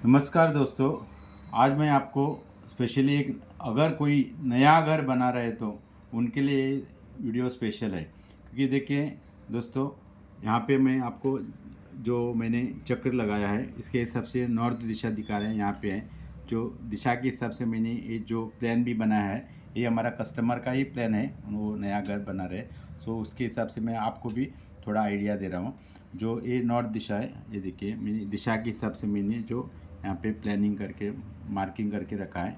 नमस्कार दोस्तों। आज मैं आपको स्पेशली एक अगर कोई नया घर बना रहे तो उनके लिए ये वीडियो स्पेशल है, क्योंकि देखिए दोस्तों, यहाँ पे मैं आपको जो मैंने चक्र लगाया है इसके हिसाब से नॉर्थ दिशा दिखा रहे हैं। यहाँ पे है जो दिशा के हिसाब से मैंने ये जो प्लान भी बनाया है, ये हमारा कस्टमर का ही प्लान है, वो नया घर बना रहे। सो उसके हिसाब से मैं आपको भी थोड़ा आइडिया दे रहा हूँ। जो ये नॉर्थ दिशा है, ये देखिए मैंने दिशा के हिसाब से मैंने जो यहाँ पे प्लानिंग करके मार्किंग करके रखा है।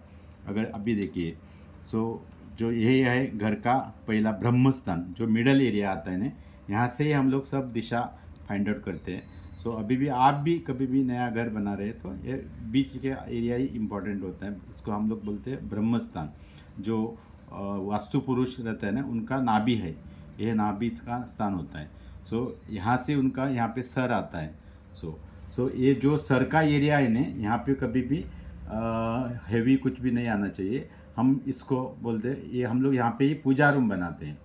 अगर अभी देखिए, सो जो यही है घर का पहला ब्रह्म स्थान, जो मिडल एरिया आता है ना, यहाँ से ही हम लोग सब दिशा फाइंड आउट करते हैं। सो अभी भी आप भी कभी भी नया घर बना रहे तो ये बीच के एरिया ही इम्पोर्टेंट होता है। इसको हम लोग बोलते हैं ब्रह्म स्थान। जो वास्तु पुरुष रहता है ना, उनका नाभि है, यह नाभि का स्थान होता है। सो यहाँ से उनका यहाँ पे सर आता है। सो ये जो सर का एरिया है ना, यहाँ पे कभी भी हैवी कुछ भी नहीं आना चाहिए। हम इसको बोलते हैं, ये हम लोग यहाँ पे ही पूजा रूम बनाते हैं।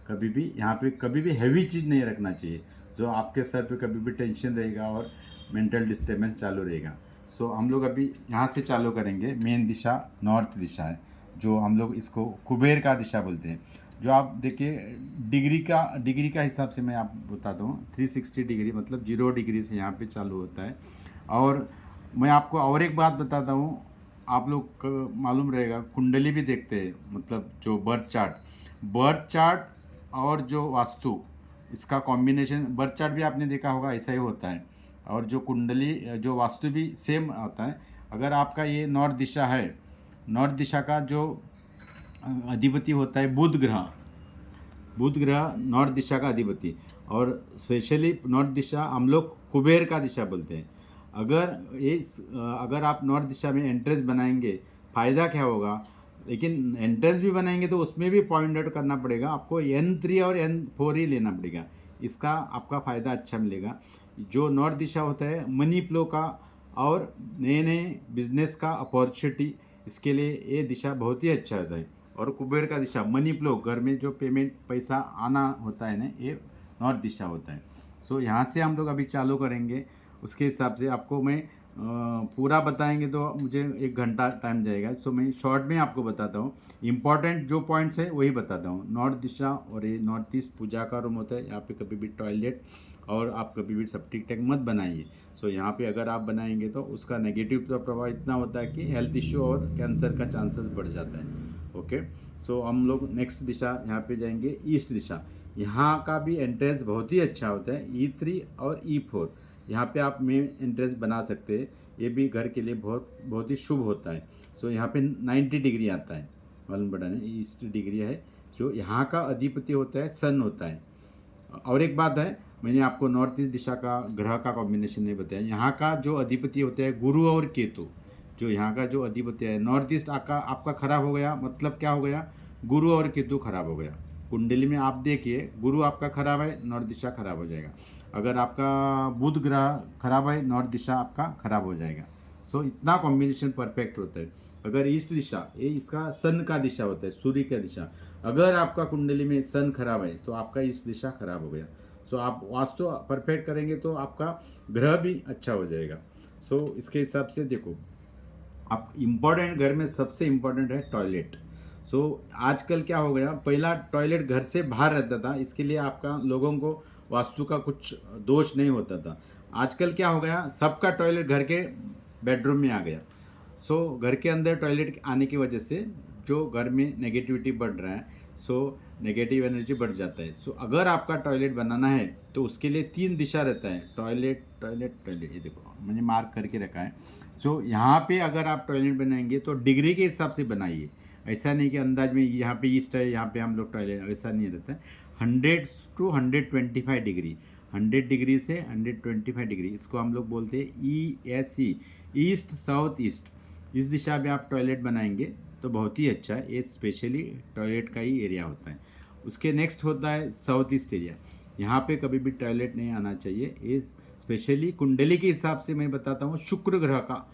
कभी भी यहाँ पे कभी भी हैवी चीज़ नहीं रखना चाहिए, जो आपके सर पे कभी भी टेंशन रहेगा और मेंटल डिस्टर्बेंस चालू रहेगा। सो हम लोग अभी यहाँ से चालू करेंगे। मेन दिशा नॉर्थ दिशा है, जो हम लोग इसको कुबेर का दिशा बोलते हैं। जो आप देखिए डिग्री का हिसाब से मैं आप बताता हूँ। 360 डिग्री मतलब 0 डिग्री से यहाँ पे चालू होता है। और मैं आपको और एक बात बताता हूँ, आप लोग को मालूम रहेगा, कुंडली भी देखते हैं, मतलब जो बर्थ चार्ट और जो वास्तु, इसका कॉम्बिनेशन। बर्थ चार्ट भी आपने देखा होगा, ऐसा ही होता है। और जो कुंडली जो वास्तु भी सेम आता है। अगर आपका ये नॉर्थ दिशा है, नॉर्थ दिशा का जो अधिपति होता है बुध ग्रह नॉर्थ दिशा का अधिपति। और स्पेशली नॉर्थ दिशा हम लोग कुबेर का दिशा बोलते हैं। अगर आप नॉर्थ दिशा में एंट्रेंस बनाएंगे, फ़ायदा क्या होगा, लेकिन एंट्रेंस भी बनाएंगे तो उसमें भी पॉइंट आउट करना पड़ेगा आपको। N3 और N4 ही लेना पड़ेगा, इसका आपका फ़ायदा अच्छा मिलेगा। जो नॉर्थ दिशा होता है मनी फ्लो का और नए नए बिजनेस का अपॉर्चुनिटी, इसके लिए ये दिशा बहुत ही अच्छा होता है। और कुबेर का दिशा मनी फ्लो, घर में जो पेमेंट पैसा आना होता है ना, ये नॉर्थ दिशा होता है। सो यहाँ से हम लोग अभी चालू करेंगे। उसके हिसाब से आपको मैं पूरा बताएंगे तो मुझे 1 घंटा टाइम जाएगा। सो मैं शॉर्ट में आपको बताता हूँ, इम्पॉर्टेंट जो पॉइंट्स है वही बताता हूँ। नॉर्थ दिशा और ये नॉर्थ ईस्ट पूजा का रूम होता है। यहाँ पे कभी भी टॉयलेट और आप कभी भी सेप्टिक टैंक मत बनाइए। सो यहाँ पे अगर आप बनाएंगे तो उसका नेगेटिव प्रभाव इतना होता है कि हेल्थ इश्यू और कैंसर का चांसेस बढ़ जाता है। ओके, सो हम लोग नेक्स्ट दिशा यहाँ पे जाएंगे, ईस्ट दिशा। यहाँ का भी एंट्रेंस बहुत ही अच्छा होता है। E3 और E4 यहाँ पे आप मेन एंट्रेंस बना सकते हैं। ये भी घर के लिए बहुत बहुत ही शुभ होता है। सो यहाँ पे 90 डिग्री आता है, मालूम पड़ा नहीं, ईस्ट डिग्री है। जो यहाँ का अधिपति होता है सन होता है। और एक बात है, मैंने आपको नॉर्थ ईस्ट दिशा का ग्रह का कॉम्बिनेशन नहीं बताया। यहाँ का जो अधिपति होता है गुरु और केतु। जो यहाँ का जो अधिपति है, नॉर्थ ईस्ट आपका खराब हो गया, मतलब क्या हो गया, गुरु और केतु खराब हो गया। कुंडली में आप देखिए, गुरु आपका खराब है, नॉर्थ दिशा खराब हो जाएगा। अगर आपका बुध ग्रह खराब है, नॉर्थ दिशा आपका खराब हो जाएगा। सो इतना कॉम्बिनेशन परफेक्ट होता है। अगर ईस्ट दिशा, ये इसका सन का दिशा होता है, सूर्य का दिशा। अगर आपका कुंडली में सन खराब है तो आपका ईस्ट दिशा खराब हो गया। सो आप वास्तु परफेक्ट करेंगे तो आपका ग्रह भी अच्छा हो जाएगा। सो इसके हिसाब से देखो, आप इम्पॉर्टेंट, घर में सबसे इम्पॉर्टेंट है टॉयलेट। सो आजकल क्या हो गया, पहला टॉयलेट घर से बाहर रहता था, इसके लिए आपका लोगों को वास्तु का कुछ दोष नहीं होता था। आजकल क्या हो गया, सबका टॉयलेट घर के बेडरूम में आ गया। सो घर के अंदर टॉयलेट आने की वजह से जो घर में नेगेटिविटी बढ़ रहा है, सो नेगेटिव एनर्जी बढ़ जाता है। सो अगर आपका टॉयलेट बनाना है तो उसके लिए 3 दिशा रहता है, टॉयलेट टॉयलेट टॉयलेट। ये देखो मैंने मार्क करके रखा है। सो यहाँ पे अगर आप टॉयलेट बनाएंगे तो डिग्री के हिसाब से बनाइए। ऐसा नहीं कि अंदाज में यहाँ पे ईस्ट है, यहाँ पे हम लोग टॉयलेट, ऐसा नहीं रहता है। 100 to 125 डिग्री, 100 डिग्री से 125 डिग्री, इसको हम लोग बोलते हैं ESE, ईस्ट साउथ ईस्ट। इस दिशा में आप टॉयलेट बनाएंगे तो बहुत ही अच्छा है। ये स्पेशली टॉयलेट का ही एरिया होता है। उसके नेक्स्ट होता है साउथ ईस्ट एरिया। यहाँ पे कभी भी टॉयलेट नहीं आना चाहिए। ये स्पेशली कुंडली के हिसाब से मैं बताता हूँ, शुक्र ग्रह का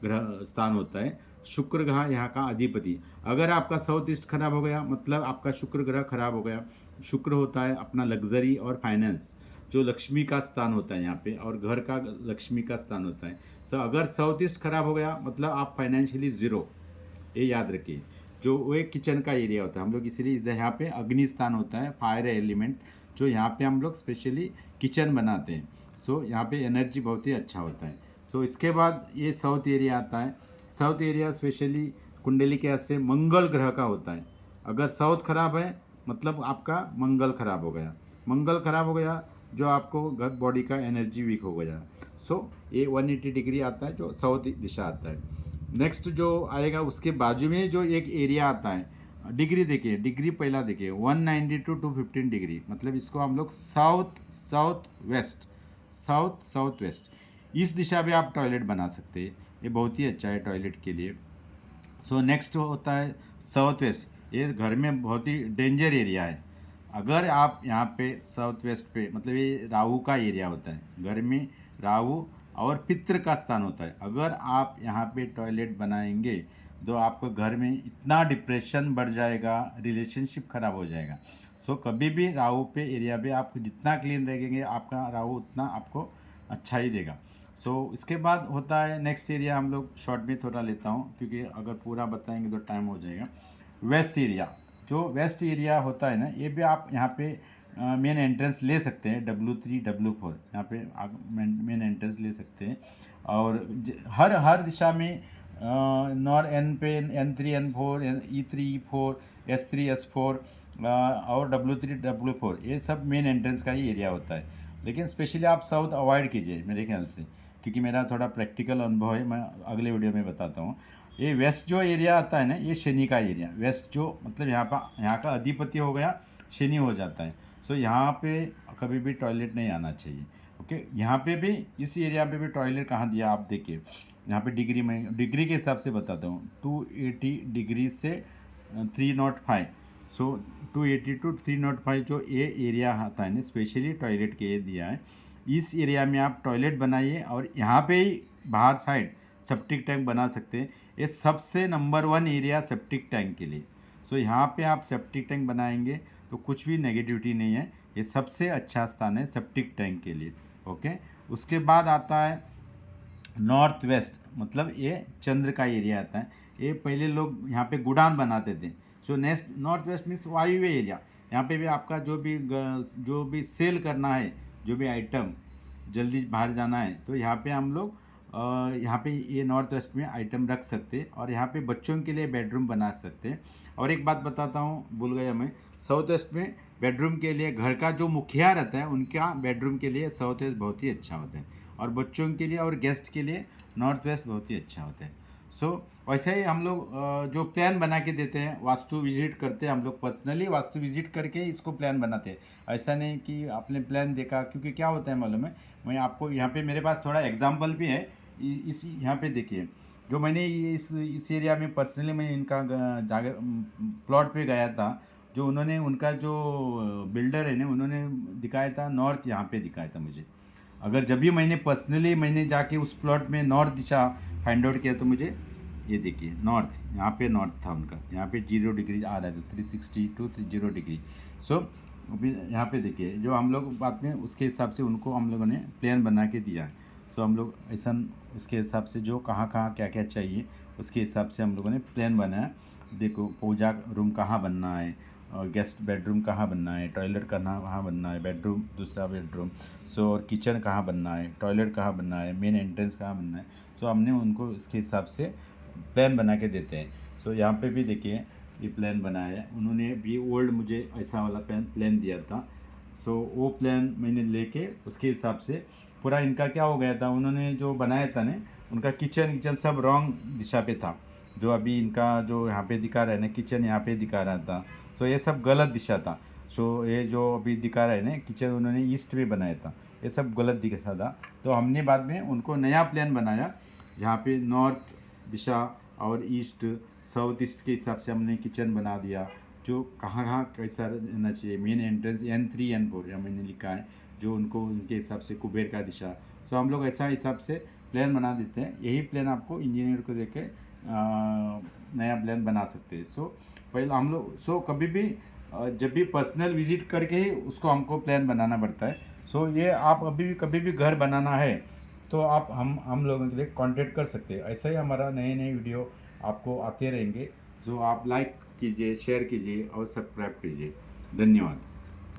ग्रह स्थान होता है। शुक्र ग्रह यहाँ का अधिपति। अगर आपका साउथ ईस्ट खराब हो गया, मतलब आपका शुक्र ग्रह खराब हो गया। शुक्र होता है अपना लग्जरी और फाइनेंस। जो लक्ष्मी का स्थान होता है यहाँ पे, और घर का लक्ष्मी का स्थान होता है। सो अगर साउथ ईस्ट खराब हो गया मतलब आप फाइनेंशियली ज़ीरो, ये याद रखिए। जो वो एक किचन का एरिया होता है, हम लोग इसीलिए इधर यहाँ पे अग्नि स्थान होता है, फायर एलिमेंट, जो यहाँ पे हम लोग स्पेशली किचन बनाते हैं। सो यहाँ पे एनर्जी बहुत ही अच्छा होता है। सो इसके बाद ये साउथ एरिया आता है। साउथ एरिया स्पेशली कुंडली के हिसाब से मंगल ग्रह का होता है। अगर साउथ खराब है मतलब आपका मंगल खराब हो गया। मंगल खराब हो गया जो आपको घर बॉडी का एनर्जी वीक हो गया। सो ये 180 डिग्री आता है जो साउथ दिशा आता है। नेक्स्ट जो आएगा उसके बाजू में जो एक एरिया आता है, डिग्री देखिए, डिग्री पहला देखिए 190 टू 215 डिग्री, मतलब इसको हम लोग south south west, south south west, इस दिशा में आप टॉयलेट बना सकते हैं। ये बहुत ही अच्छा है टॉयलेट के लिए। सो नेक्स्ट होता है साउथ वेस्ट। ये घर में बहुत ही डेंजर एरिया है। अगर आप यहाँ पे साउथ वेस्ट पे, मतलब ये राहु का एरिया होता है, घर में राहु और पितृ का स्थान होता है। अगर आप यहाँ पे टॉयलेट बनाएंगे तो आपको घर में इतना डिप्रेशन बढ़ जाएगा, रिलेशनशिप खराब हो जाएगा। सो कभी भी राहु पे एरिया पे आप जितना क्लीन रखेंगे आपका राहु उतना आपको अच्छा ही देगा। सो इसके बाद होता है नेक्स्ट एरिया, हम लोग शॉर्ट में थोड़ा लेता हूँ क्योंकि अगर पूरा बताएंगे तो टाइम हो जाएगा। वेस्ट एरिया, जो वेस्ट एरिया होता है ना, ये भी आप यहाँ पे मेन एंट्रेंस ले सकते हैं, W3 W4 यहाँ पे आप मेन एंट्रेंस ले सकते हैं। और हर दिशा में नॉर एन पे N3 N4 E3 E4 S3 S4 और W3 W4, ये सब मेन एंट्रेंस का ही एरिया होता है। लेकिन स्पेशली आप साउथ अवॉइड कीजिए मेरे ख्याल से, क्योंकि मेरा थोड़ा प्रैक्टिकल अनुभव है, मैं अगले वीडियो में बताता हूँ। ये वेस्ट जो एरिया आता है ना, ये शनि का एरिया, वेस्ट जो मतलब यहाँ का अधिपति हो गया शनि हो जाता है। सो यहाँ पे कभी भी टॉयलेट नहीं आना चाहिए। ओके, यहाँ पे भी इस एरिया पे भी टॉयलेट कहाँ दिया आप देखिए, यहाँ पे डिग्री में, डिग्री के हिसाब से बताता हूँ, 280 डिग्री से 305। सो 280 टू 305 जो ये एरिया आता है ना, स्पेशली टॉयलेट के ये दिया है। इस एरिया में आप टॉयलेट बनाइए और यहाँ पे ही बाहर साइड सेप्टिक टैंक बना सकते हैं। ये सबसे नंबर 1 एरिया सेप्टिक टैंक के लिए। सो यहाँ पे आप सेप्टिक टैंक बनाएंगे तो कुछ भी नेगेटिविटी नहीं है, ये सबसे अच्छा स्थान है सेप्टिक टैंक के लिए। ओके, उसके बाद आता है नॉर्थ वेस्ट, मतलब ये चंद्र का एरिया आता है। ये पहले लोग यहाँ पे गुडान बनाते थे। So next north west means वायुव्य एरिया। यहाँ पे भी आपका जो भी सेल करना है, जो भी आइटम जल्दी बाहर जाना है, तो यहाँ पे हम लोग यहाँ पे ये नॉर्थ वेस्ट में आइटम रख सकते हैं और यहाँ पे बच्चों के लिए बेडरूम बना सकते हैं। और एक बात बताता हूँ, भूल गया मैं, साउथ वेस्ट में बेडरूम के लिए घर का जो मुखिया रहता है उनका बेडरूम के लिए साउथ वेस्ट बहुत ही अच्छा होता है, और बच्चों के लिए और गेस्ट के लिए नॉर्थ वेस्ट बहुत ही अच्छा होता है। सो वैसे ही हम लोग जो प्लान बना के देते हैं, वास्तु विजिट करते हैं हम लोग, पर्सनली वास्तु विजिट करके इसको प्लान बनाते हैं। ऐसा नहीं कि आपने प्लान देखा, क्योंकि क्या होता है मालूम है, मैं आपको यहाँ पे मेरे पास थोड़ा एग्जांपल भी है। इस यहाँ पे देखिए, जो मैंने इस एरिया में पर्सनली मैं इनका जगह प्लॉट पे गया था, जो उन्होंने उनका जो बिल्डर है ना, उन्होंने दिखाया था नॉर्थ, यहाँ पे दिखाया था मुझे। अगर जब भी मैंने जाके उस प्लॉट में नॉर्थ दिशा फाइंड आउट किया तो मुझे ये देखिए नॉर्थ, यहाँ पे नॉर्थ था उनका, यहाँ पे 0 डिग्री आ रहा है, 360 टू 0 डिग्री। सो अभी यहाँ पे देखिए, जो हम लोग बाद में उसके हिसाब से उनको हम लोगों ने प्लान बना के दिया। सो हम लोग ऐसा उसके हिसाब से जो कहाँ कहाँ क्या क्या चाहिए उसके हिसाब से हम लोगों ने प्लान बनाया। देखो पूजा रूम कहाँ बनना है, और गेस्ट बेडरूम कहाँ बनना है, टॉयलेट कहाँ बनना है, बेडरूम दूसरा बेडरूम, सो और किचन कहाँ बनना है, टॉयलेट कहाँ बनना है, मेन एंट्रेंस कहाँ बनना है। सो हमने उनको इसके हिसाब से प्लान बना के देते हैं। सो यहाँ पे भी देखिए ये प्लान बनाया है उन्होंने भी, ओल्ड मुझे ऐसा वाला प्लान दिया था। सो वो प्लान मैंने लेके उसके हिसाब से पूरा इनका क्या हो गया था, उन्होंने जो बनाया था ना, उनका किचन सब रॉन्ग दिशा पे था। जो अभी इनका जो यहाँ पे दिखा रहा है ना, किचन यहाँ पे दिखा रहा था, सो ये सब गलत दिशा था। सो ये जो अभी दिखा रहा है ना, किचन उन्होंने ईस्ट में बनाया था, ये सब गलत दिशा था। तो हमने बाद में उनको नया प्लान बनाया, जहाँ पे नॉर्थ दिशा और ईस्ट साउथ ईस्ट के हिसाब से हमने किचन बना दिया, जो कहाँ कहाँ कैसा रहना चाहिए। मेन एंट्रेंस N3 N4 या मैंने लिखा है, जो उनको उनके हिसाब से कुबेर का दिशा। सो हम लोग ऐसा हिसाब से प्लान बना देते हैं। यही प्लान आपको इंजीनियर को देके नया प्लान बना सकते हैं। सो पहले हम लोग कभी भी जब भी पर्सनल विजिट करके ही उसको हमको प्लान बनाना पड़ता है। सो ये आप अभी भी कभी भी घर बनाना है तो आप हम लोगों के लिए कांटेक्ट कर सकते हैं। ऐसा ही हमारा नए नए वीडियो आपको आते रहेंगे, जो आप लाइक कीजिए, शेयर कीजिए और सब्सक्राइब कीजिए। धन्यवाद।